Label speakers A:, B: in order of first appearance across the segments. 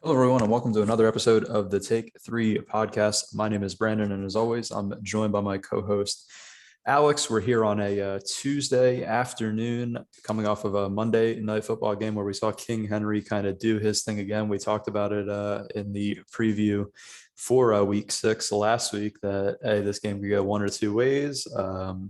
A: Hello, everyone, and welcome to another episode of the Take Three podcast. My name is Brandon, and as always, I'm joined by my co host, Alex. We're here on a Tuesday afternoon, coming off of a Monday night football game where we saw King Henry kind of do his thing again. We talked about it in the preview for week 6 last week that, hey, this game could go one or two ways.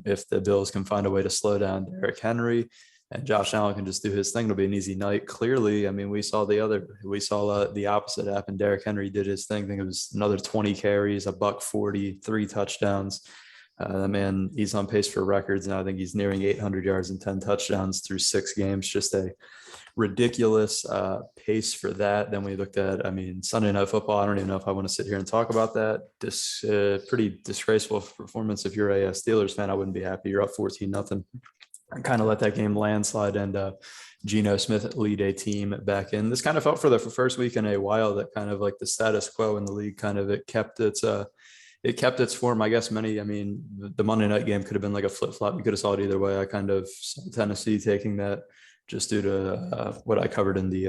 A: If the Bills can find a way to slow down Derrick Henry, and Josh Allen can just do his thing. It'll be an easy night. Clearly, I mean, we saw the opposite happen. Derrick Henry did his thing. I think it was another 20 carries, a buck 40, 3 touchdowns. That man, he's on pace for records now. I think he's nearing 800 yards and 10 touchdowns through 6 games. Just a ridiculous pace for that. Then we looked at, I mean, Sunday Night Football. I don't even know if I want to sit here and talk about that. This pretty disgraceful performance. If you're a Steelers fan, I wouldn't be happy. You're up 14-0. I kind of let that game landslide and Geno Smith lead a team back in. This kind of felt for the first week in a while that kind of like the status quo in the league kind of it kept its form. I guess the Monday night game could have been like a flip flop. You could have saw it either way. I kind of saw Tennessee taking that just due to what we covered in the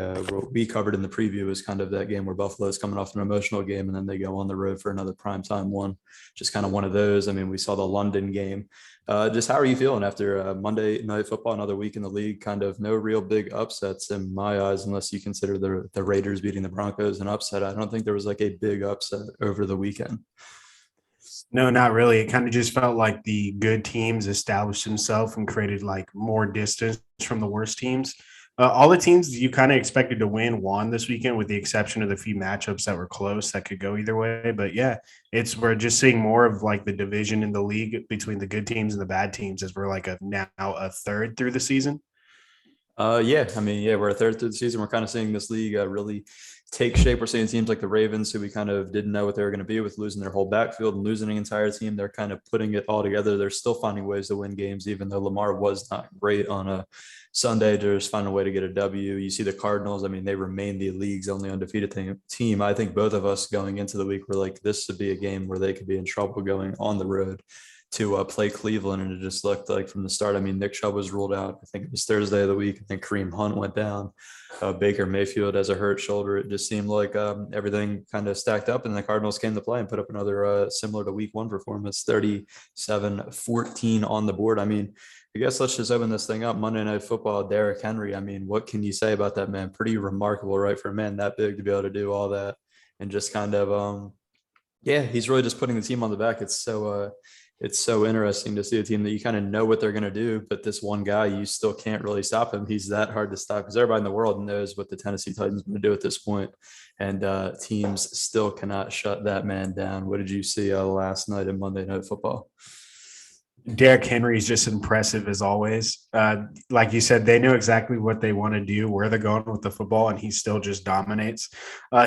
A: preview is kind of that game where Buffalo's coming off an emotional game and then they go on the road for another primetime one. Just kind of one of those. I mean, we saw the London game. Just how are you feeling after Monday Night Football, another week in the league? Kind of no real big upsets in my eyes, unless you consider the Raiders beating the Broncos an upset. I don't think there was like a big upset over the weekend.
B: No, not really. It kind of just felt like the good teams established themselves and created like more distance from the worst teams. All the teams you kind of expected to won this weekend, with the exception of the few matchups that were close that could go either way. But yeah, we're just seeing more of like the division in the league between the good teams and the bad teams as we're like now a third through the season.
A: We're a third through the season. We're kind of seeing this league really take shape. We're seeing teams like the Ravens, who we kind of didn't know what they were going to be with losing their whole backfield and losing an entire team. They're kind of putting it all together. They're still finding ways to win games, even though Lamar was not great on a Sunday. They're just finding a way to get a W. You see the Cardinals. I mean, they remain the league's only undefeated team. I think both of us going into the week were like, this would be a game where they could be in trouble going on the road to play Cleveland, and it just looked like from the start. I mean, Nick Chubb was ruled out. I think it was Thursday of the week. I think Kareem Hunt went down. Baker Mayfield has a hurt shoulder. It just seemed like everything kind of stacked up, and the Cardinals came to play and put up another similar to week 1 performance, 37-14 on the board. I mean, I guess let's just open this thing up. Monday Night Football, Derrick Henry. I mean, what can you say about that man? Pretty remarkable, right, for a man that big to be able to do all that and just kind of, he's really just putting the team on the back. It's so interesting to see a team that you kind of know what they're going to do, but this one guy, you still can't really stop him. He's that hard to stop because everybody in the world knows what the Tennessee Titans are going to do at this point, and teams still cannot shut that man down. What did you see last night in Monday Night Football?
B: Derrick Henry is just impressive as always. Like you said, they know exactly what they want to do, where they're going with the football, and he still just dominates.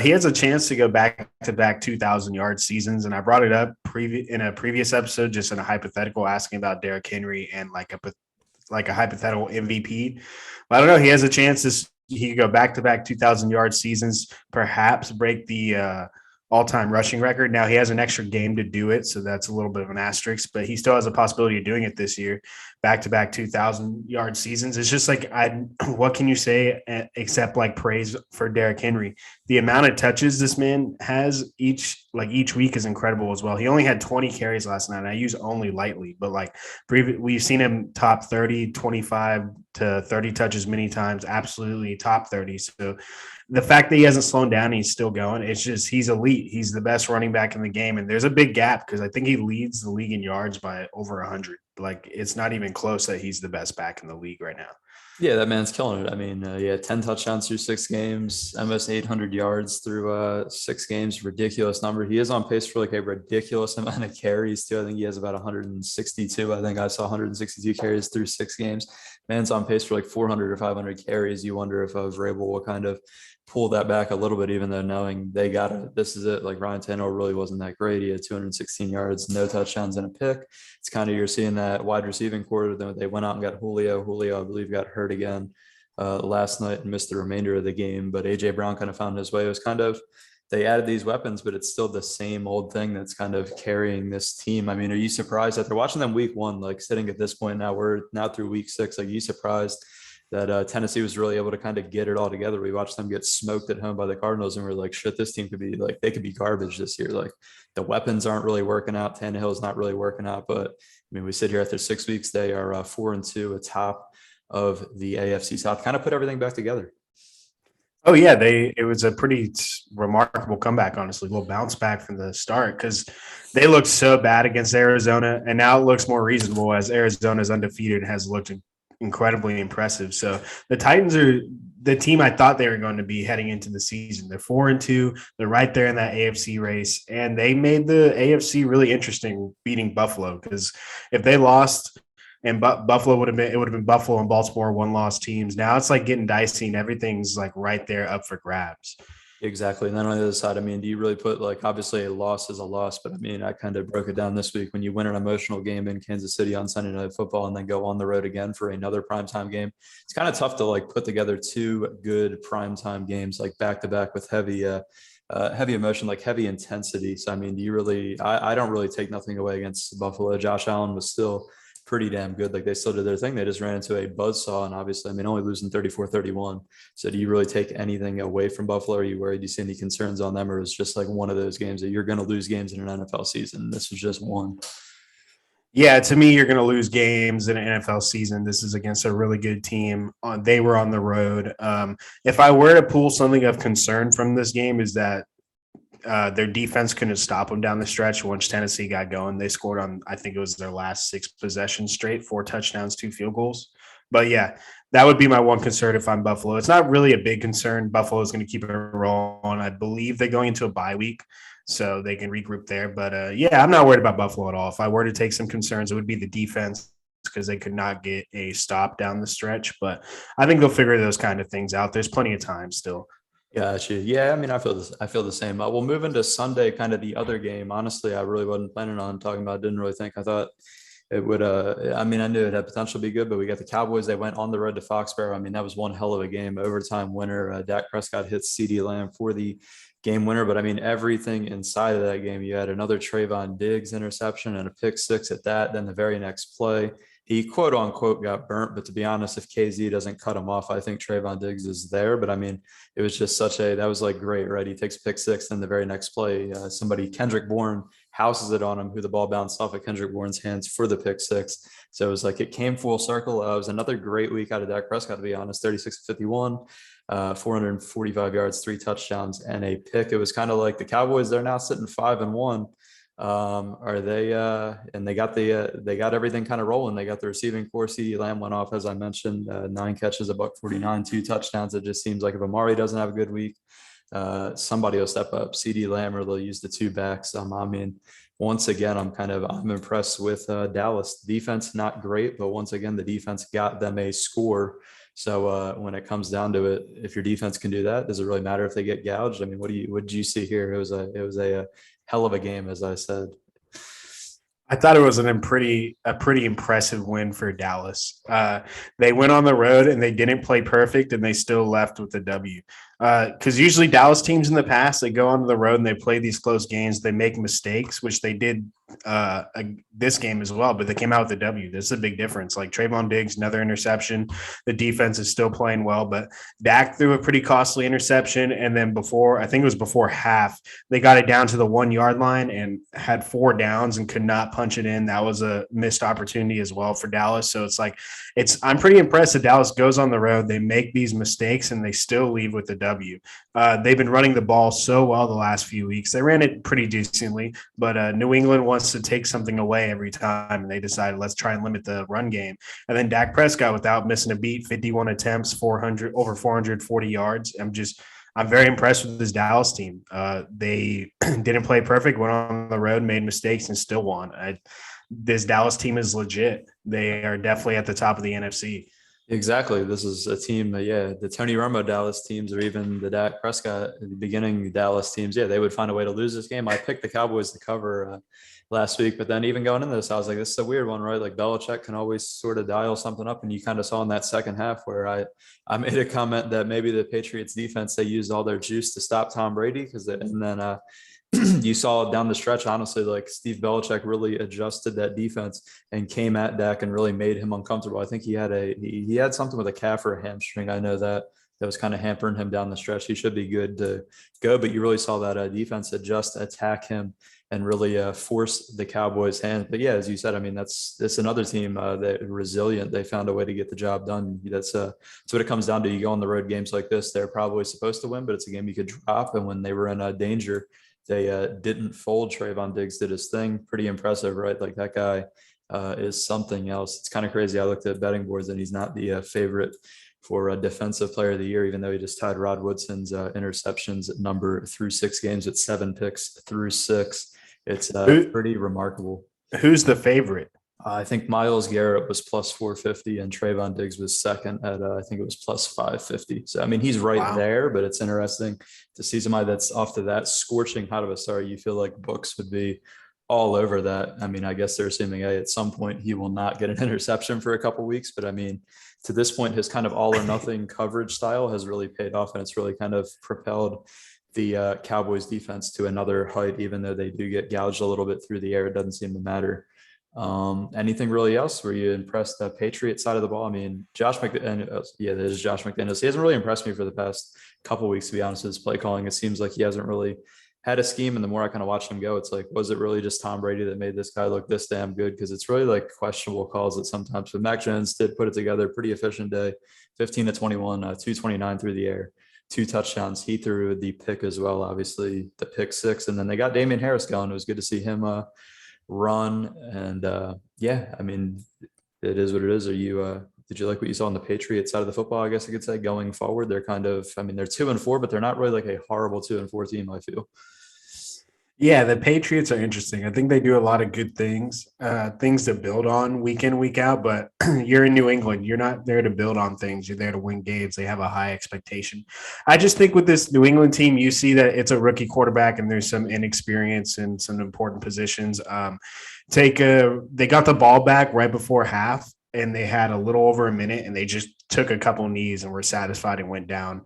B: He has a chance to go back-to-back 2,000-yard seasons, and I brought it up in a previous episode, just in a hypothetical, asking about Derrick Henry and like a hypothetical MVP. But I don't know. He has a chance he could go back-to-back 2,000-yard seasons, perhaps break the all-time rushing record. Now he has an extra game to do it, so that's a little bit of an asterisk, but he still has a possibility of doing it this year. Back-to-back 2,000-yard seasons. It's just like, what can you say except like praise for Derrick Henry? The amount of touches this man has each week is incredible as well. He only had 20 carries last night. And I use only lightly, but like we've seen him top 30, 25 to 30 touches many times, absolutely top 30. So the fact that he hasn't slowed down, he's still going. It's just he's elite. He's the best running back in the game, and there's a big gap because I think he leads the league in yards by over 100. Like it's not even close that he's the best back in the league right now.
A: Yeah, that man's killing it. I mean, 10 touchdowns through 6 games, almost 800 yards through 6 games. Ridiculous number. He is on pace for like a ridiculous amount of carries too. I think he has about 162. I think I saw 162 carries through 6 games. Man's on pace for like 400 or 500 carries. You wonder if Vrabel will kind of pull that back a little bit, even though knowing this is it. Like Ryan Tannehill really wasn't that great. He had 216 yards, no touchdowns, and a pick. It's kind of, you're seeing that wide receiving core. They went out and got Julio. Julio, I believe, got hurt again last night and missed the remainder of the game. But AJ Brown kind of found his way. It was kind of, they added these weapons, but it's still the same old thing that's kind of carrying this team. I mean, are you surprised after watching them week 1, like sitting at this point now, we're now through week 6, like, are you surprised that Tennessee was really able to kind of get it all together. We watched them get smoked at home by the Cardinals, and we are like, shit, this team could be like, they could be garbage this year. Like the weapons aren't really working out. Tannehill's not really working out. But I mean, we sit here after 6 weeks, they are 4-2 atop of the AFC South, kind of put everything back together.
B: Oh yeah, it was a pretty remarkable comeback, honestly. A little bounce back from the start because they looked so bad against Arizona, and now it looks more reasonable as Arizona's undefeated and has looked incredibly impressive. So the Titans are the team I thought they were going to be heading into the season. They're 4-2. They're right there in that AFC race, and they made the AFC really interesting, beating Buffalo, because if they lost and Buffalo would have been Buffalo and Baltimore one-loss teams. Now it's like getting dicey and everything's like right there up for grabs.
A: Exactly. And then on the other side, I mean, do you really put like obviously a loss is a loss, but I mean, I kind of broke it down this week when you win an emotional game in Kansas City on Sunday Night Football and then go on the road again for another primetime game. It's kind of tough to like put together two good primetime games like back to back with heavy emotion, like heavy intensity. So I mean, do you really? I don't really take nothing away against Buffalo. Josh Allen was still pretty damn good. Like they still did their thing. They just ran into a buzzsaw, and obviously, I mean, only losing 34-31. So do you really take anything away from Buffalo? Are you worried? Do you see any concerns on them, or is just like one of those games that you're going to lose games in an NFL season? This was just one.
B: Yeah, to me, you're going to lose games in an NFL season. This is against a really good team. They were on the road. If I were to pull something of concern from this game, is that their defense couldn't stop them down the stretch. Once Tennessee got going, they scored on, I think it was their last 6 possessions straight, 4 touchdowns, 2 field goals. But yeah, that would be my one concern if I'm Buffalo. It's not really a big concern. Buffalo is going to keep it rolling. I believe they're going into a bye week, so they can regroup there. But yeah, I'm not worried about Buffalo at all. If I were to take some concerns, it would be the defense because they could not get a stop down the stretch. But I think they'll figure those kind of things out. There's plenty of time still.
A: Gotcha. Yeah, I mean, I feel this. I feel the same. We'll move into Sunday, kind of the other game. Honestly, I really wasn't planning on talking about. Didn't really think. I thought it would. I mean, I knew it had potential to be good, but we got the Cowboys. They went on the road to Foxborough. I mean, that was one hell of a game. Overtime winner. Dak Prescott hits CeeDee Lamb for the game winner. But I mean, everything inside of that game. You had another Trayvon Diggs interception and a pick six at that. Then the very next play, he quote unquote got burnt. But to be honest, if KZ doesn't cut him off, I think Trayvon Diggs is there. But I mean, it was just that was like great, right? He takes pick six, then the very next play, Kendrick Bourne houses it on him, who the ball bounced off of Kendrick Bourne's hands for the pick six. So it was like it came full circle. It was another great week out of Dak Prescott, to be honest. 36-51, 445 yards, 3 touchdowns, and a pick. It was kind of like the Cowboys. They're now sitting 5-1. Are they and they got everything kind of rolling. They got the receiving core. CeeDee Lamb went off, as I mentioned, 9 catches, $149, 2 touchdowns. It just seems like if Amari doesn't have a good week, somebody will step up. CeeDee Lamb, or they'll use the 2 backs. I mean, once again, I'm impressed with Dallas defense. Not great, but once again, the defense got them a score. So when it comes down to it, if your defense can do that, does it really matter if they get gouged? I mean, what did you see here? It was a hell of a game, as I said.
B: I thought it was a pretty impressive win for Dallas. They went on the road and they didn't play perfect, and they still left with the W. Because usually Dallas teams in the past, they go onto the road and they play these close games. They make mistakes, which they did this game as well, but they came out with a W. This is a big difference. Like Trayvon Diggs, another interception. The defense is still playing well, but Dak threw a pretty costly interception. And then I think it was before half, they got it down to the 1 yard line and had 4 downs and could not punch it in. That was a missed opportunity as well for Dallas. So I'm pretty impressed that Dallas goes on the road. They make these mistakes and they still leave with the W. They've been running the ball so well the last few weeks. They ran it pretty decently, but New England wants to take something away every time, and they decided let's try and limit the run game. And then Dak Prescott, without missing a beat, 51 attempts, over 440 yards. I'm very impressed with this Dallas team. They didn't play perfect, went on the road, made mistakes, and still won. This Dallas team is legit. They are definitely at the top of the NFC.
A: Exactly. This is a team, the Tony Romo Dallas teams, or even the Dak Prescott at the beginning Dallas teams, they would find a way to lose this game. I picked the Cowboys to cover last week, but then even going into this, I was like, this is a weird one, right? Like Belichick can always sort of dial something up, and you kind of saw in that second half where I made a comment that maybe the Patriots defense, they used all their juice to stop Tom Brady, and then you saw down the stretch, honestly, like Steve Belichick really adjusted that defense and came at Dak and really made him uncomfortable. I think he had something with a calf or a hamstring. I know that was kind of hampering him down the stretch. He should be good to go, but you really saw that defense adjust, attack him, and really force the Cowboys' hand. But yeah, as you said, I mean that's another team that resilient. They found a way to get the job done. That's what it comes down to. You go on the road games like this, they're probably supposed to win, but it's a game you could drop. And when they were in danger, they didn't fold. Trayvon Diggs did his thing. Pretty impressive, right? Like that guy is something else. It's kind of crazy. I looked at betting boards and he's not the favorite for a defensive player of the year, even though he just tied Rod Woodson's interceptions number through 6 games at 7 picks through 6. It's pretty remarkable.
B: Who's the favorite?
A: I think Myles Garrett was plus 450 and Trayvon Diggs was second at, I think it was plus 550. So, I mean, he's right there, but it's interesting to see somebody that's off to that scorching hot of a start. You feel like books would be all over that. I mean, I guess they're assuming, hey, at some point he will not get an interception for a couple of weeks. But I mean, to this point, his kind of all or nothing coverage style has really paid off, and it's really kind of propelled the Cowboys defense to another height, even though they do get gouged a little bit through the air. It doesn't seem to matter. Anything really else? Were you impressed the Patriot side of the ball? I mean, Josh McDaniels, yeah, that is Josh McDaniels. He hasn't really impressed me for the past couple of weeks, to be honest with his play calling. It seems like he hasn't really had a scheme. And the more I kind of watch him go, it's like, was it really just Tom Brady that made this guy look this damn good? Because it's really like questionable calls at sometimes. But Mac Jones did put it together. Pretty efficient day, 15 to 21, 229 through the air, 2 touchdowns. He threw the pick as well, obviously the pick 6. And then they got Damian Harris going. It was good to see him run. And yeah, I mean, it is what it is. Are you did you like what you saw on the Patriots side of the football? I guess I could say going forward, they're kind of, I mean, they're 2-4, but they're not really like a horrible 2-4 team, I feel.
B: Yeah, the Patriots are interesting. I think they do a lot of good things, things to build on week in, week out. But you're in New England. You're not there to build on things. You're there to win games. They have a high expectation. I just think with this New England team, you see that it's a rookie quarterback and there's some inexperience in some important positions. They got the ball back right before half, and they had a little over a minute, and they just took a couple knees and were satisfied and went down.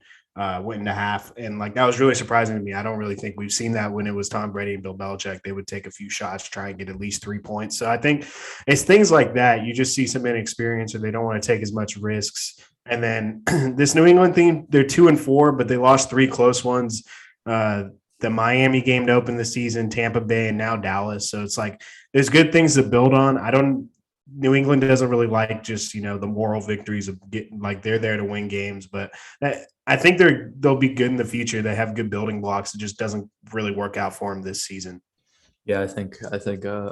B: Went into half. And like, that was really surprising to me. I don't really think we've seen that when it was Tom Brady and Bill Belichick. They would take a few shots, try and get at least 3 points. So I think it's things like that. You just see some inexperience, or they don't want to take as much risks. And then this New England team, they're 2-4, but they lost 3 close ones. The Miami game to open the season, Tampa Bay, and now Dallas. So it's like, there's good things to build on. New England doesn't really like just, the moral victories of getting, like, they're there to win games, but I think they'll be good in the future. They have good building blocks. It just doesn't really work out for them this season.
A: Yeah, I think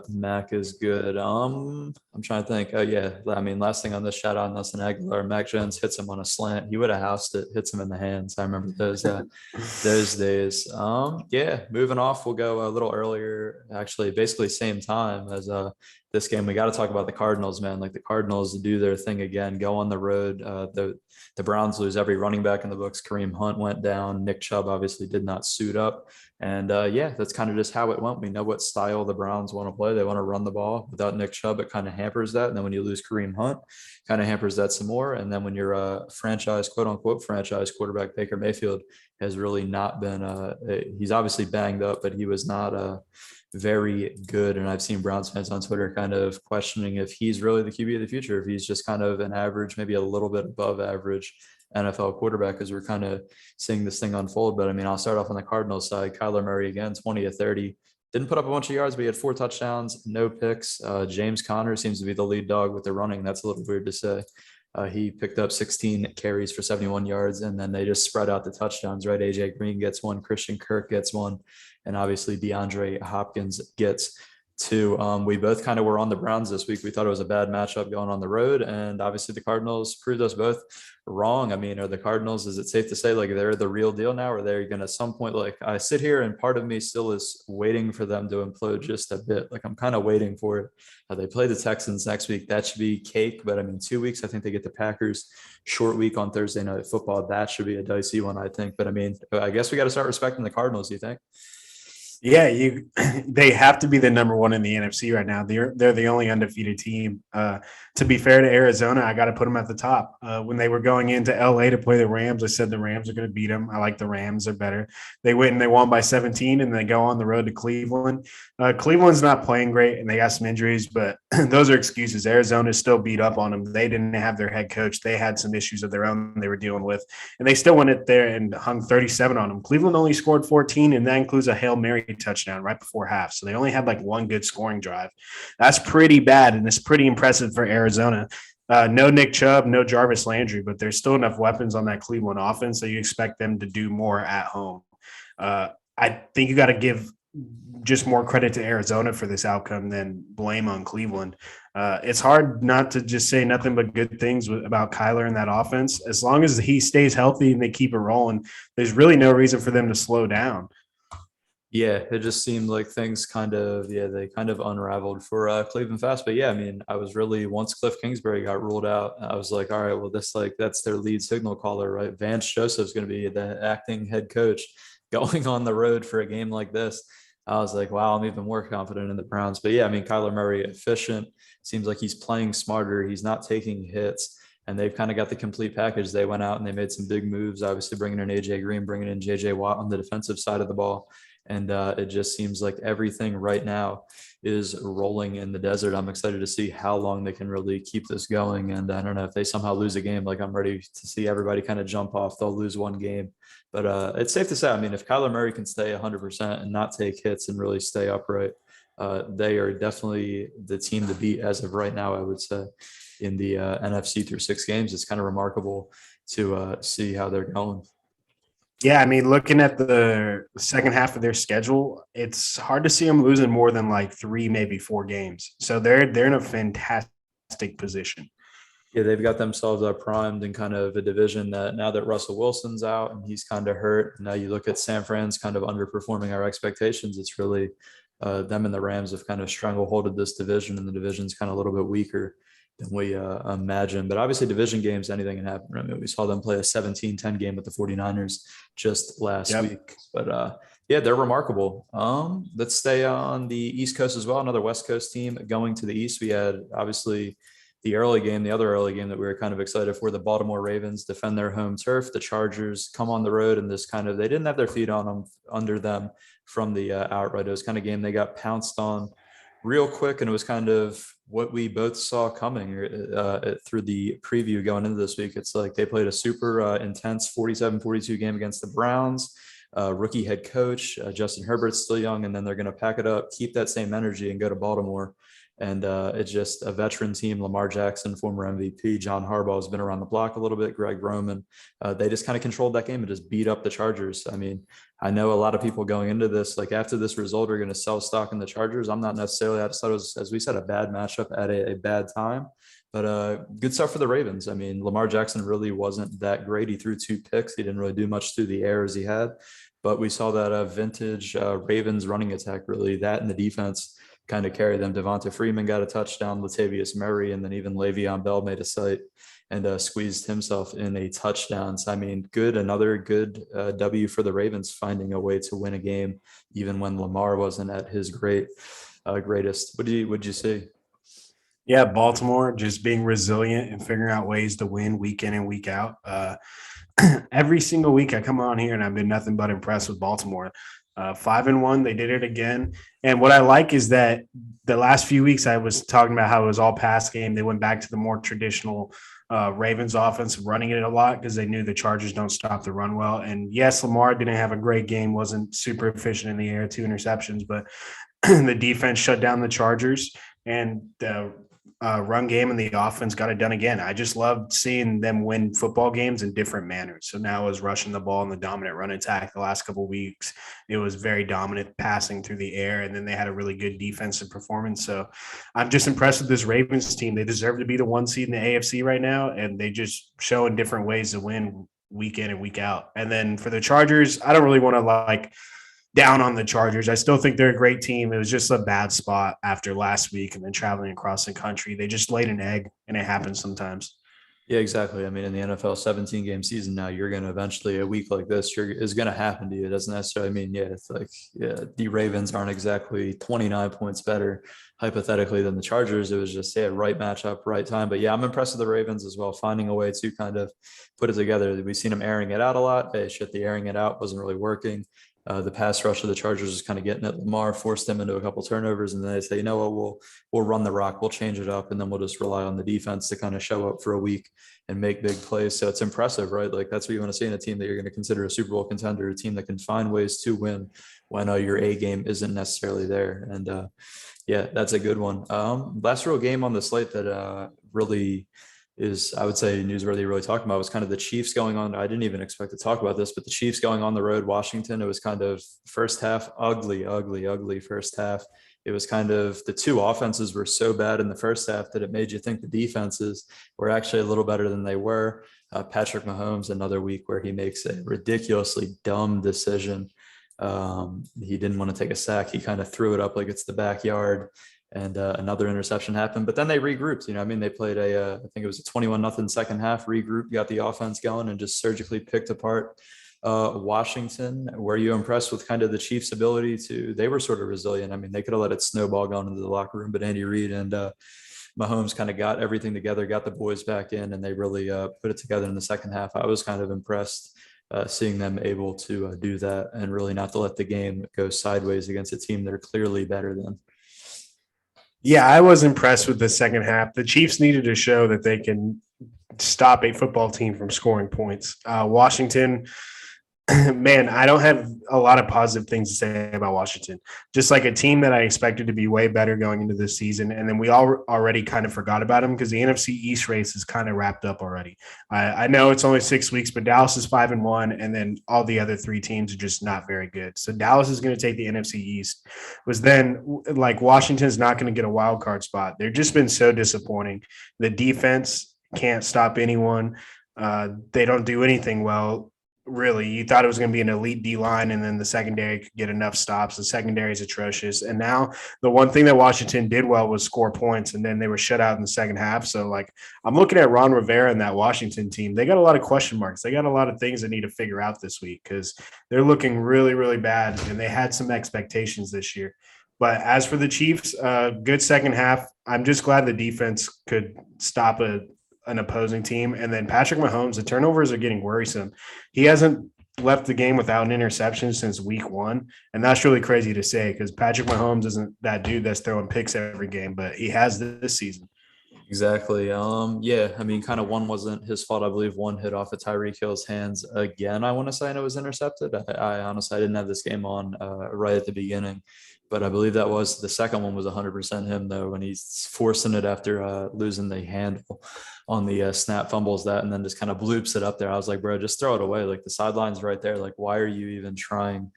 A: Mac is good. I'm trying to think. Yeah, I mean, last thing on this shout out, Nelson Aguilar, Mac Jones hits him on a slant. He would have housed it, hits him in the hands. I remember those days. Yeah, moving off, we'll go a little earlier, actually, basically same time as this game. We got to talk about the Cardinals, man. Like, the Cardinals do their thing again, go on the road. The Browns lose every running back in the books. Kareem Hunt went down. Nick Chubb obviously did not suit up. And yeah, that's kind of just how it went. We know what style the Browns want to play. They want to run the ball without Nick Chubb. It kind of hampers that. And then when you lose Kareem Hunt, kind of hampers that some more. And then when you're a franchise, quote unquote, franchise quarterback, Baker Mayfield has really not been, he's obviously banged up, but he was not very good. And I've seen Browns fans on Twitter kind of questioning if he's really the QB of the future, if he's just kind of an average, maybe a little bit above average NFL quarterback, as we're kind of seeing this thing unfold. But I mean, I'll start off on the Cardinals side. Kyler Murray again, 20 of 30. Didn't put up a bunch of yards, but he had 4 touchdowns, no picks. James Conner seems to be the lead dog with the running. That's a little weird to say. He picked up 16 carries for 71 yards, and then they just spread out the touchdowns, right? AJ Green gets 1, Christian Kirk gets 1, and obviously DeAndre Hopkins gets 2. We both kind of were on the Browns this week. We thought it was a bad matchup going on the road, and obviously the Cardinals proved us both wrong. I mean, are the Cardinals, is it safe to say like they're the real deal now, or they're going to some point, like, I sit here and part of me still is waiting for them to implode just a bit. Like, I'm kind of waiting for it. They play the Texans next week. That should be cake. But I mean, 2 weeks, I think they get the Packers. Short week on Thursday Night Football. That should be a dicey one, I think. But I mean, I guess we got to start respecting the Cardinals, do you think?
B: Yeah, they have to be the number one in the NFC right now. They're the only undefeated team. To be fair to Arizona, I got to put them at the top. When they were going into LA to play the Rams, I said the Rams are going to beat them. I like the Rams; they're better. They went and they won by 17, and they go on the road to Cleveland. Cleveland's not playing great, and they got some injuries, but those are excuses. Arizona still beat up on them. They didn't have their head coach; they had some issues of their own they were dealing with, and they still went it there and hung 37 on them. Cleveland only scored 14, and that includes a Hail Mary touchdown right before half. So they only had like one good scoring drive. That's pretty bad, and it's pretty impressive for Arizona. No Nick Chubb, no Jarvis Landry, but there's still enough weapons on that Cleveland offense, so you expect them to do more at home. I think you got to give just more credit to Arizona for this outcome than blame on Cleveland. It's hard not to just say nothing but good things about Kyler and that offense. As long as he stays healthy and they keep it rolling, there's really no reason for them to slow down.
A: Yeah, it just seemed like things they kind of unraveled for Cleveland fast. But yeah, I mean, I was really once Cliff Kingsbury got ruled out, I was like, all right, well, that's their lead signal caller, right? Vance Joseph's going to be the acting head coach going on the road for a game like this. I was like, wow, I'm even more confident in the Browns. But yeah, I mean, Kyler Murray efficient, seems like he's playing smarter, he's not taking hits. And they've kind of got the complete package. They went out and they made some big moves, obviously bringing in AJ Green, bringing in JJ Watt on the defensive side of the ball. And it just seems like everything right now is rolling in the desert. I'm excited to see how long they can really keep this going. And I don't know if they somehow lose a game, like I'm ready to see everybody kind of jump off. They'll lose one game. But it's safe to say, I mean, if Kyler Murray can stay 100% and not take hits and really stay upright, they are definitely the team to beat as of right now, I would say, in the NFC through 6 games. It's kind of remarkable to see how they're going.
B: Yeah, I mean, looking at the second half of their schedule, it's hard to see them losing more than like 3, maybe 4 games. So they're in a fantastic position.
A: Yeah, they've got themselves primed in kind of a division that now that Russell Wilson's out and he's kind of hurt. Now you look at San Fran's kind of underperforming our expectations. It's really them and the Rams have kind of strangleholded this division, and the division's kind of a little bit weaker than we imagined. But obviously, division games, anything can happen. I mean, we saw them play a 17-10 game with the 49ers just last
B: Yep.
A: week. But yeah, they're remarkable. Let's stay on the East Coast as well. Another West Coast team going to the East. We had obviously the other early game that we were kind of excited for, the Baltimore Ravens defend their home turf. The Chargers come on the road, and this kind of, they didn't have their feet on them under them from the outright. It was kind of game they got pounced on real quick, and it was kind of what we both saw coming through the preview going into this week. It's like they played a super intense 47-42 game against the Browns. Rookie head coach Justin Herbert's still young, and then they're going to pack it up, keep that same energy, and go to Baltimore. And it's just a veteran team. Lamar Jackson, former MVP, John Harbaugh has been around the block a little bit. Greg Roman, they just kind of controlled that game and just beat up the Chargers. I mean, I know a lot of people going into this, like after this result, are going to sell stock in the Chargers. I'm not necessarily. I just thought it was, as we said, a bad matchup at a bad time. But good stuff for the Ravens. I mean, Lamar Jackson really wasn't that great. He threw 2 picks. He didn't really do much through the air as he had. But we saw that vintage Ravens running attack, really, that and the defense kind of carry them. Devonta Freeman got a touchdown, Latavius Murray, and then even Le'Veon Bell made a sight and squeezed himself in a touchdown. So, I mean, another good W for the Ravens, finding a way to win a game, even when Lamar wasn't at his greatest. Would you see?
B: Yeah, Baltimore just being resilient and figuring out ways to win week in and week out. Every single week I come on here and I've been nothing but impressed with Baltimore. 5-1, they did it again. And what I like is that the last few weeks I was talking about how it was all pass game. They went back to the more traditional Ravens offense, running it a lot because they knew the Chargers don't stop the run well. And yes, Lamar didn't have a great game, wasn't super efficient in the air, 2 interceptions, but the defense shut down the Chargers, and the run game and the offense got it done again. I just loved seeing them win football games in different manners. So now it was rushing the ball in the dominant run attack. The last couple of weeks, it was very dominant passing through the air, and then they had a really good defensive performance. So I'm just impressed with this Ravens team. They deserve to be the 1 seed in the AFC right now, and they just show in different ways to win week in and week out. And then for the Chargers, I don't really want to down on the Chargers. I still think they're a great team. It was just a bad spot after last week and then traveling across the country. They just laid an egg, and it happens sometimes.
A: Yeah, exactly. I mean, in the NFL 17 game season now, you're going to eventually, a week like this is going to happen to you. It doesn't necessarily mean, yeah, it's like, yeah, the Ravens aren't exactly 29 points better hypothetically than the Chargers. It was just, yeah, right matchup, right time. But yeah, I'm impressed with the Ravens as well, finding a way to kind of put it together. We've seen them airing it out a lot. Hey, shit, the airing it out wasn't really working. The pass rush of the Chargers is kind of getting at Lamar, forced them into a couple turnovers, and then they say, you know what, we'll run the rock, we'll change it up, and then we'll just rely on the defense to kind of show up for a week and make big plays. So it's impressive, right? Like that's what you want to see in a team that you're going to consider a Super Bowl contender, a team that can find ways to win when your A game isn't necessarily there. And yeah, that's a good one. Last real game on the slate that really is, I would say, newsworthy really talking about was kind of the Chiefs going on. I didn't even expect to talk about this, but the Chiefs going on the road, Washington. It was kind of first half, ugly first half. It was kind of the two offenses were so bad in the first half that it made you think the defenses were actually a little better than they were. Patrick Mahomes, another week where he makes a ridiculously dumb decision. He didn't want to take a sack. He kind of threw it up like it's the backyard, and another interception happened. But then they regrouped. I mean, they played I think it was a 21-0 second half. Regrouped, got the offense going, and just surgically picked apart Washington. Were you impressed with kind of the Chiefs' ability to? They were sort of resilient. I mean, they could have let it snowball going into the locker room, but Andy Reid and Mahomes kind of got everything together, got the boys back in, and they really put it together in the second half. I was kind of impressed seeing them able to do that and really not to let the game go sideways against a team they're clearly better than.
B: Yeah, I was impressed with the second half. The Chiefs needed to show that they can stop a football team from scoring points. Washington, man, I don't have a lot of positive things to say about Washington. Just like a team that I expected to be way better going into this season, and then we all already kind of forgot about them because the NFC East race is kind of wrapped up already. I know it's only 6 weeks, but Dallas is 5-1, and then all the other three teams are just not very good. So Dallas is going to take the NFC East. Was then like Washington's not going to get a wild card spot. They've just been so disappointing. The defense can't stop anyone. They don't do anything well. Really, you thought it was going to be an elite D line, and then the secondary could get enough stops. The secondary is atrocious. And now the one thing that Washington did well was score points, and then they were shut out in the second half. So, like, I'm looking at Ron Rivera and that Washington team. They got a lot of question marks. They got a lot of things they need to figure out this week because they're looking really, really bad, and they had some expectations this year. But as for the Chiefs, good second half. I'm just glad the defense could stop an opposing team. And then Patrick Mahomes, the turnovers are getting worrisome. He hasn't left the game without an interception since week 1. And that's really crazy to say because Patrick Mahomes isn't that dude that's throwing picks every game, but he has this season.
A: Exactly. Yeah, I mean, kind of one wasn't his fault. I believe one hit off of Tyreek Hill's hands again, I want to say, and it was intercepted. I honestly, I didn't have this game on right at the beginning, but I believe that was the second one was 100% him though, when he's forcing it after losing the handle on the snap, fumbles that, and then just kind of bloops it up there. I was like, bro, just throw it away. Like the sideline's right there. Like, why are you even trying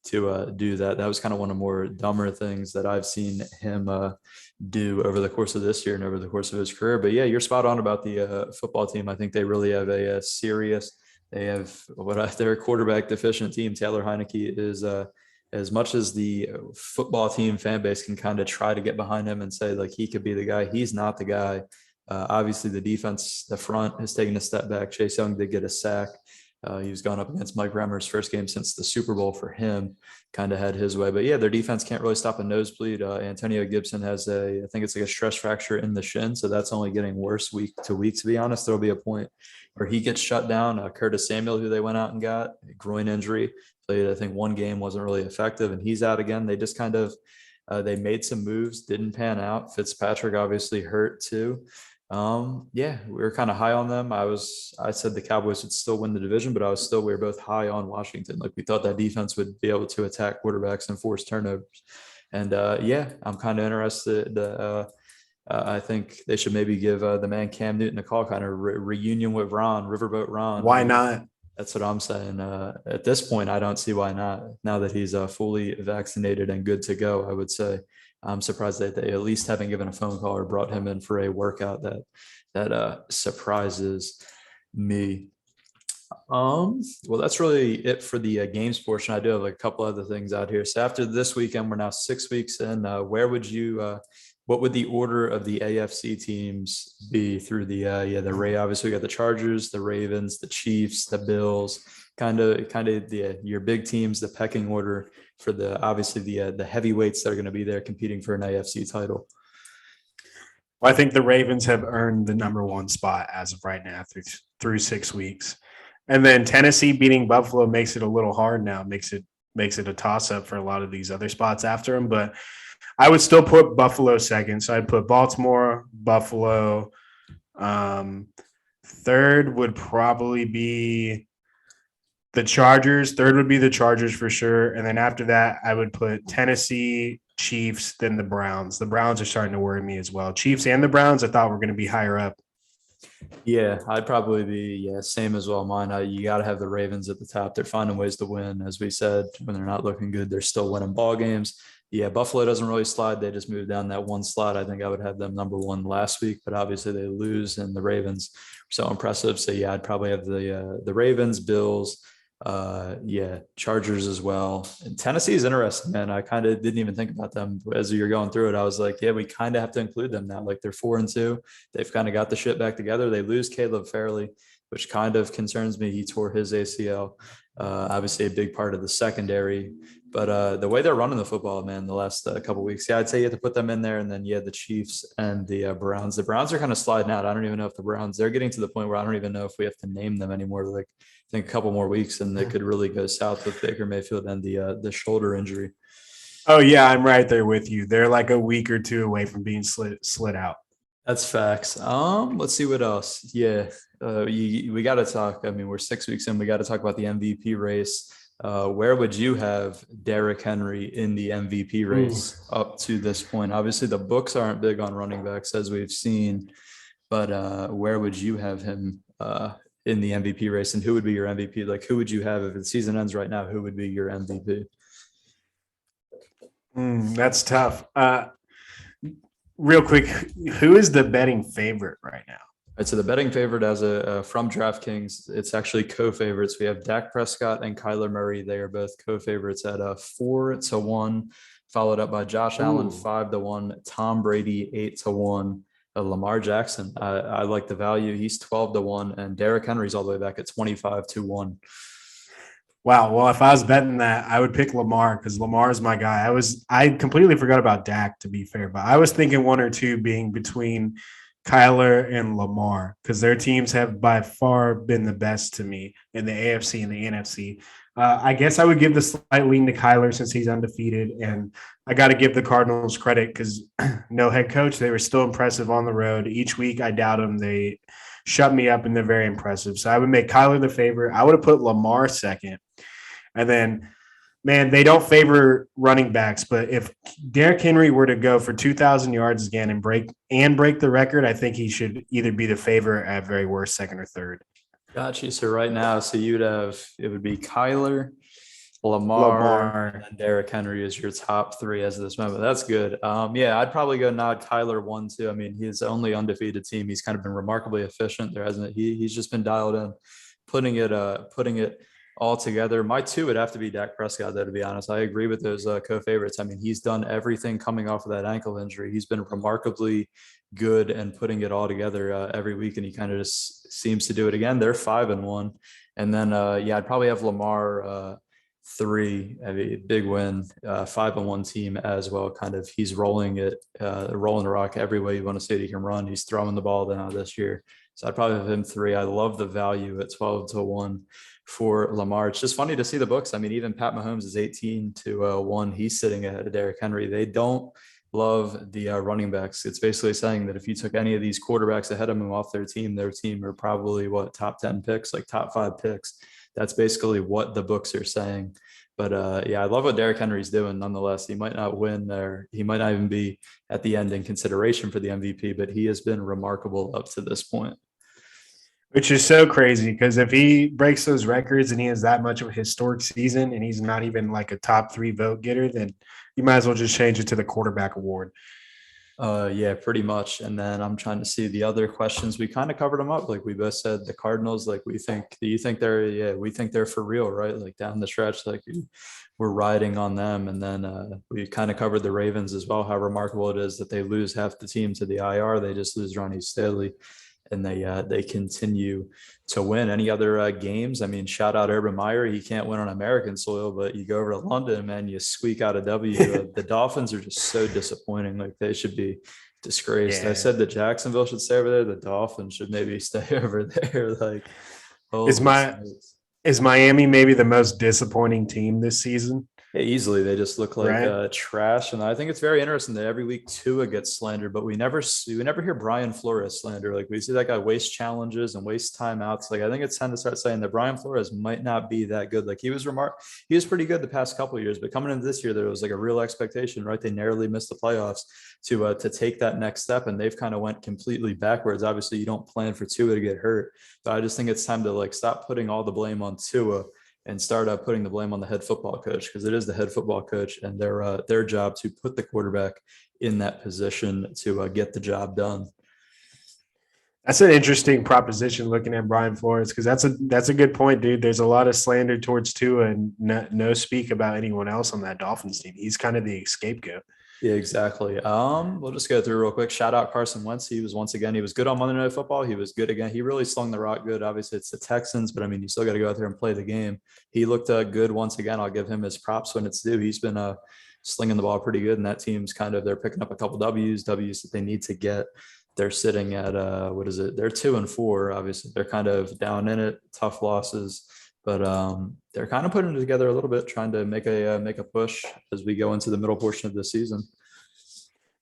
A: to do that? That was kind of one of more dumber things that I've seen him do over the course of this year and over the course of his career. But yeah, you're spot on about the football team. I think they really have a serious. They have they're a quarterback deficient team. Taylor Heineke is as much as the football team fan base can kind of try to get behind him and say like he could be the guy. He's not the guy. Obviously, the defense, the front has taken a step back. Chase Young did get a sack. He was going up against Mike Remmer's first game since the Super Bowl for him, kind of had his way. But yeah, their defense can't really stop a nosebleed. Antonio Gibson has I think it's like a stress fracture in the shin. So that's only getting worse week to week, to be honest. There'll be a point where he gets shut down. Curtis Samuel, who they went out and got, groin injury, played, I think, one game, wasn't really effective, and he's out again. They just kind of, they made some moves, didn't pan out. Fitzpatrick obviously hurt too. Yeah, we were kind of high on them. I said the Cowboys would still win the division, but we were both high on Washington. Like we thought that defense would be able to attack quarterbacks and force turnovers. And yeah, I'm kind of interested. I think they should maybe give the man Cam Newton a call, kind of reunion with Riverboat Ron.
B: Why not?
A: That's what I'm saying. At this point, I don't see why not. Now that he's fully vaccinated and good to go, I would say. I'm surprised that they at least haven't given a phone call or brought him in for a workout. That surprises me. Well, that's really it for the games portion. I do have a couple other things out here. So after this weekend, we're now 6 weeks in. Where would you What would the order of the AFC teams be through the Ray? Obviously, we got the Chargers, the Ravens, the Chiefs, the Bills, kind of the your big teams, the pecking order for the obviously the heavyweights that are going to be there competing for an AFC title.
B: Well, I think the Ravens have earned the number one spot as of right now through 6 weeks. And then Tennessee beating Buffalo makes it a little hard now, makes it a toss up for a lot of these other spots after them. But I would still put Buffalo second. So I'd put Baltimore, Buffalo. Third would probably be the Chargers. Third would be the Chargers for sure. And then after that, I would put Tennessee, Chiefs, then the Browns. The Browns are starting to worry me as well. Chiefs and the Browns, I thought were going to be higher up.
A: Yeah, I'd probably be same as well. Mine, you got to have the Ravens at the top. They're finding ways to win, as we said. When they're not looking good, they're still winning ball games. Yeah, Buffalo doesn't really slide. They just moved down that one slot. I think I would have them number one last week, but obviously they lose, and the Ravens are so impressive. So yeah, I'd probably have the Ravens, Bills, Chargers as well. And Tennessee is interesting, man. I kind of didn't even think about them as you're going through it. I was like, yeah, we kind of have to include them now. Like they're 4-2. They've kind of got the shit back together. They lose Caleb Farley, which kind of concerns me. He tore his ACL. Obviously a big part of the secondary, but the way they're running the football, man, the last couple of weeks, yeah, I'd say you have to put them in there. And then the Chiefs and the Browns. The Browns are kind of sliding out. I don't even know if the Browns, they're getting to the point where I don't even know if we have to name them anymore. Like I think a couple more weeks and they could really go south with Baker Mayfield and the shoulder injury.
B: Oh yeah, I'm right there with you. They're like a week or two away from being slid out.
A: That's facts. Let's see what else. Yeah, we got to talk. I mean, we're 6 weeks in. We got to talk about the MVP race. Where would you have Derrick Henry in the MVP race up to this point? Obviously, the books aren't big on running backs as we've seen, but where would you have him in the MVP race? And who would be your MVP? Like, who would you have if the season ends right now? Who would be your MVP?
B: That's tough. Real quick, who is the betting favorite right now?
A: Right, so the betting favorite as from DraftKings, it's actually co-favorites. We have Dak Prescott and Kyler Murray. They are both co-favorites at 4-1, followed up by Josh Allen 5-1, Tom Brady 8-1, Lamar Jackson. I like the value. He's 12-1, and Derrick Henry's all the way back at 25-1.
B: Wow. Well, if I was betting that, I would pick Lamar because Lamar is my guy. I completely forgot about Dak, to be fair, but I was thinking one or two being between Kyler and Lamar because their teams have by far been the best to me in the AFC and the NFC. I guess I would give the slight lean to Kyler since he's undefeated, and I got to give the Cardinals credit because no head coach. They were still impressive on the road. Each week, I doubt them. They shut me up, and they're very impressive. So I would make Kyler the favorite. I would have put Lamar second. And then, man, they don't favor running backs, but if Derrick Henry were to go for 2,000 yards again and break the record, I think he should either be the favorite at very worst, second or third.
A: Gotcha. So right now, it would be Kyler, Lamar, and Derrick Henry is your top three as of this moment. That's good. I'd probably go nod Kyler 1-2. I mean, his only undefeated team. He's kind of been remarkably efficient. He's just been dialed in, putting it all together. My two would have to be Dak Prescott, though, to be honest. I agree with those co-favorites. I mean, he's done everything coming off of that ankle injury. He's been remarkably good and putting it all together every week, and he kind of just seems to do it again. They're 5-1. And then, I'd probably have Lamar 3, I mean, big win, 5-1 team as well. Kind of, he's rolling the rock every way you want to say it. He can run. He's throwing the ball now this year. So I'd probably have him 3. I love the value at 12-1 for Lamar. It's just funny to see the books. I mean, even Pat Mahomes is 18-1. He's sitting ahead of Derrick Henry. They don't love the running backs. It's basically saying that if you took any of these quarterbacks ahead of them off their team are probably top 10 picks, like top 5 picks. That's basically what the books are saying. But I love what Derrick Henry's doing. Nonetheless, he might not win there. He might not even be at the end in consideration for the MVP, but he has been remarkable up to this point.
B: Which is so crazy because if he breaks those records and he has that much of a historic season and he's not even like a top 3 vote getter, then you might as well just change it to the quarterback award.
A: Yeah, pretty much. And then I'm trying to see the other questions. We kind of covered them up. Like we both said, the Cardinals. Like we think, do you think they're? Yeah, we think they're for real, right? Like down the stretch, like we're riding on them. And then we kind of covered the Ravens as well. How remarkable it is that they lose half the team to the IR. They just lose Ronnie Staley, and they continue to win. Any other games? I mean, shout out Urban Meyer. He can't win on American soil, but you go over to London, man, you squeak out a W. The Dolphins are just so disappointing. Like they should be disgraced. I
B: Yeah.
A: said that Jacksonville should stay over there. The Dolphins should maybe stay over there. Like,
B: Is
A: holy
B: my
A: smokes.
B: is Miami maybe the most disappointing team this season?
A: Yeah, easily. They just look like
B: Right.
A: trash, and I think it's very interesting that every week Tua gets slandered, but we never hear Brian Flores slander. Like we see that guy waste challenges and waste timeouts. Like I think it's time to start saying that Brian Flores might not be that good. Like he was pretty good the past couple of years, but coming into this year, there was like a real expectation, right? They narrowly missed the playoffs to take that next step, and they've kind of went completely backwards. Obviously, you don't plan for Tua to get hurt, but I just think it's time to like stop putting all the blame on Tua and start putting the blame on the head football coach, because it is the head football coach and their job to put the quarterback in that position to get the job done.
B: That's an interesting proposition looking at Brian Flores because that's a good point, dude. There's a lot of slander towards Tua and no speak about anyone else on that Dolphins team. He's kind of the scapegoat.
A: Yeah, exactly. We'll just go through real quick. Shout out Carson Wentz. He was once again, he was good on Monday Night Football. He was good again. He really slung the rock good. Obviously, it's the Texans, but I mean, you still got to go out there and play the game. He looked good once again. I'll give him his props when it's due. He's been slinging the ball pretty good, and that team's kind of they're picking up a couple W's that they need to get. They're sitting at what is it? They're 2-4. Obviously, they're kind of down in it, tough losses, but they're kind of putting it together a little bit, trying to make a push as we go into the middle portion of the season.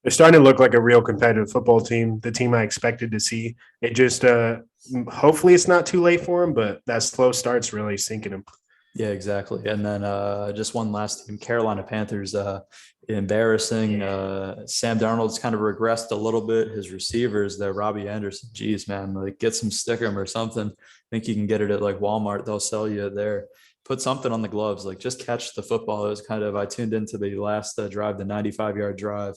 B: They're starting to look like a real competitive football team, the team I expected to see. It just hopefully it's not too late for them, but that slow start's really sinking them.
A: Yeah, exactly. And then just one last team, Carolina Panthers. Embarrassing. Sam Darnold's kind of regressed a little bit. His receivers, there, Robbie Anderson. Geez, man, like get some stickum or something. I think you can get it at like Walmart. They'll sell you there. Put something on the gloves, like just catch the football. It was kind of I tuned into the last drive, the 95-yard drive,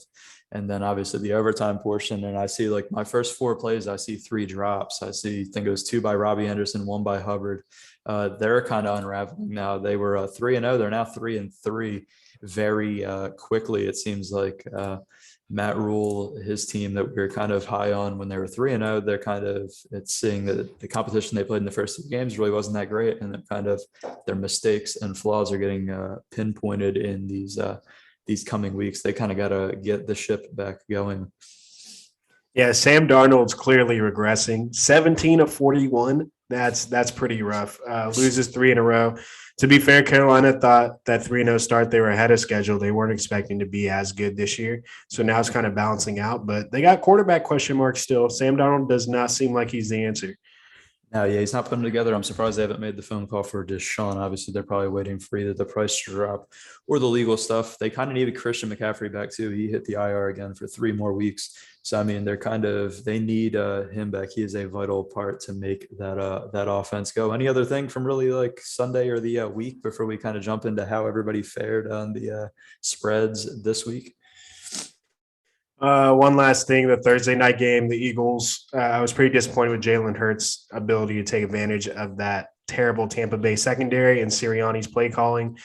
A: and then obviously the overtime portion. And I see like my first four plays, I see three drops. I think it was two by Robbie Anderson, one by Hubbard. They're kind of unraveling now. They were 3-0. They're now 3-3 very quickly. It seems like Matt Rule, his team that we were kind of high on when they were 3-0, they're kind of it's seeing that the competition they played in the first two games really wasn't that great, and kind of their mistakes and flaws are getting pinpointed in these coming weeks. They kind of got to get the ship back going.
B: Yeah, Sam Darnold's clearly regressing. 17 of 41. That's pretty rough. Loses three in a row. To be fair, Carolina thought that 3-0 start, they were ahead of schedule. They weren't expecting to be as good this year. So now it's kind of balancing out. But they got quarterback question marks still. Sam Darnold does not seem like he's the answer.
A: No, yeah, he's not putting it together. I'm surprised they haven't made the phone call for Deshaun. Obviously, they're probably waiting for either the price to drop or the legal stuff. They kind of needed Christian McCaffrey back too. He hit the IR again for 3 more weeks. So I mean, they need him back. He is a vital part to make that offense go. Any other thing from really like Sunday or the week before we kind of jump into how everybody fared on the spreads this week?
B: One last thing, the Thursday night game, the Eagles. I was pretty disappointed with Jalen Hurts' ability to take advantage of that terrible Tampa Bay secondary and Sirianni's play calling.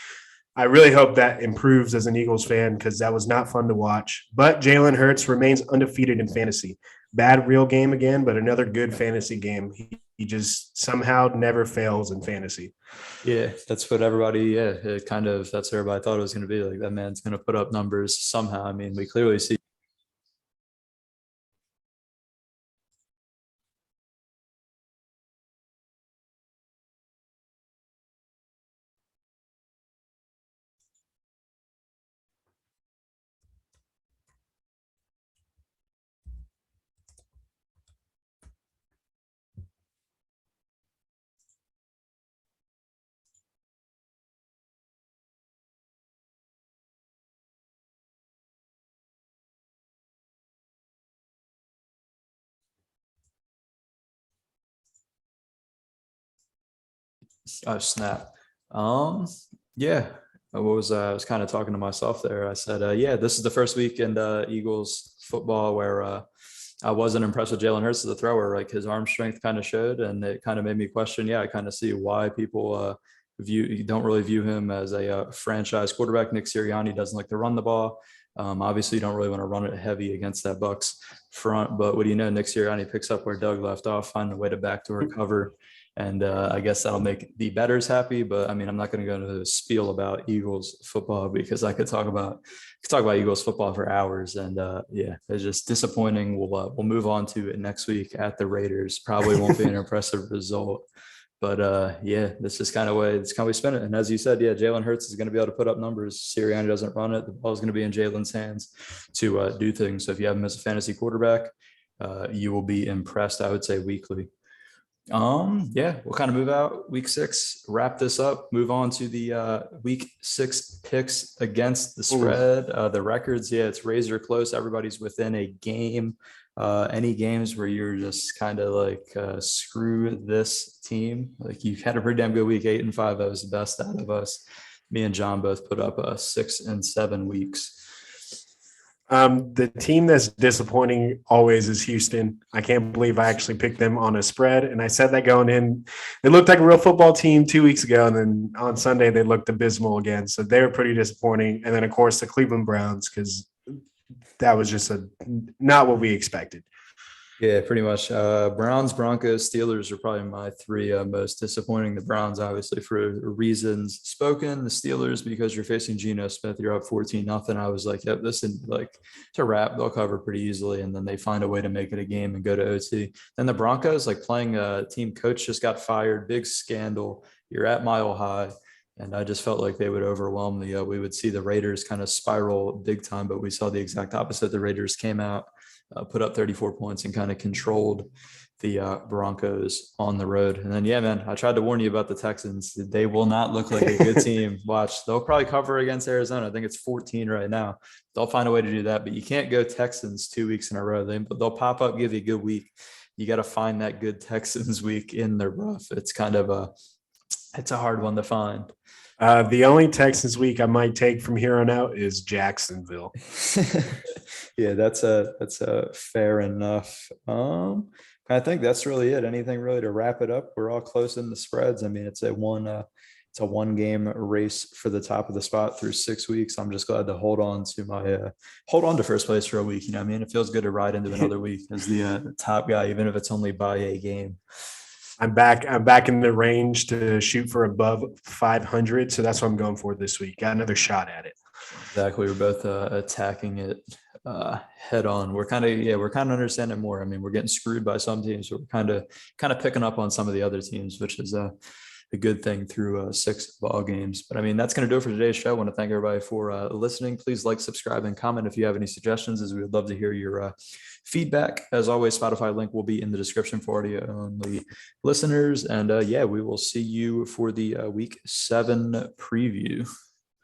B: I really hope that improves as an Eagles fan because that was not fun to watch. But Jalen Hurts remains undefeated in fantasy. Bad real game again, but another good fantasy game. He just somehow never fails in fantasy.
A: Yeah, that's what everybody. Yeah, it kind of that's what everybody thought it was going to be. Like that man's going to put up numbers somehow. I mean, we clearly see. Oh snap! Um, yeah. I was kind of talking to myself there. I said, yeah, this is the first week in Eagles football where I wasn't impressed with Jalen Hurts as a thrower. Like his arm strength kind of showed, and it kind of made me question. Yeah, I kind of see why people don't really view him as a franchise quarterback. Nick Sirianni doesn't like to run the ball. Obviously, you don't really want to run it heavy against that Bucs front. But what do you know? Nick Sirianni picks up where Doug left off, find a way to backdoor cover. And I guess that'll make the bettors happy. But I mean, I'm not going to go into a spiel about Eagles football because I could talk about Eagles football for hours. And yeah, it's just disappointing. We'll move on to it next week at the Raiders. Probably won't be an impressive result. But yeah, this is kind of way we spin it. And as you said, yeah, Jalen Hurts is going to be able to put up numbers. Sirianni doesn't run it. The ball is going to be in Jalen's hands to do things. So if you have him as a fantasy quarterback, you will be impressed, I would say, weekly. Yeah, we'll kind of move out week 6, wrap this up, move on to the week 6 picks against the spread. The records, yeah, it's razor close. Everybody's within a game. Any games where you're just kind of like screw this team? Like you had a pretty damn good week. 8-5. That was the best out of us. Me and John both put up 6 and 7 weeks.
B: The team that's disappointing always is Houston. I can't believe I actually picked them on a spread. And I said that going in. They looked like a real football team 2 weeks ago. And then on Sunday, they looked abysmal again. So they were pretty disappointing. And then, of course, the Cleveland Browns, because that was just not what we expected.
A: Yeah, pretty much. Browns, Broncos, Steelers are probably my 3 most disappointing. The Browns, obviously, for reasons spoken. The Steelers, because you're facing Geno Smith, you're up 14-0. I was like, yep, this is like to wrap. They'll cover pretty easily, and then they find a way to make it a game and go to OT. Then the Broncos, like playing a team coach just got fired, big scandal. You're at Mile High. And I just felt like they would overwhelm we would see the Raiders kind of spiral big time, but we saw the exact opposite. The Raiders came out, put up 34 points and kind of controlled the Broncos on the road. And then, yeah, man, I tried to warn you about the Texans. They will not look like a good team. Watch, they'll probably cover against Arizona. I think it's 14 right now. They'll find a way to do that, but you can't go Texans 2 weeks in a row. They'll pop up, give you a good week. You got to find that good Texans week in the rough. It's kind of it's a hard one to find.
B: The only Texans week I might take from here on out is Jacksonville.
A: Yeah, that's a fair enough. I think that's really it. Anything really to wrap it up? We're all close in the spreads. I mean, it's a one game race for the top of the spot through 6 weeks. I'm just glad to hold on to first place for a week. You know what I mean? It feels good to ride into another week as the top guy, even if it's only by a game.
B: I'm back in the range to shoot for above 500. So that's what I'm going for this week. Got another shot at it.
A: Exactly. We're both attacking it head on. We're kind of understanding more. I mean, we're getting screwed by some teams. So we're kind of picking up on some of the other teams, which is a good thing through 6 ball games. But I mean, that's going to do it for today's show. I want to thank everybody for listening. Please like, subscribe, and comment if you have any suggestions, as we would love to hear your feedback. As always, Spotify link will be in the description for audio only listeners. And yeah, we will see you for the week 7 preview.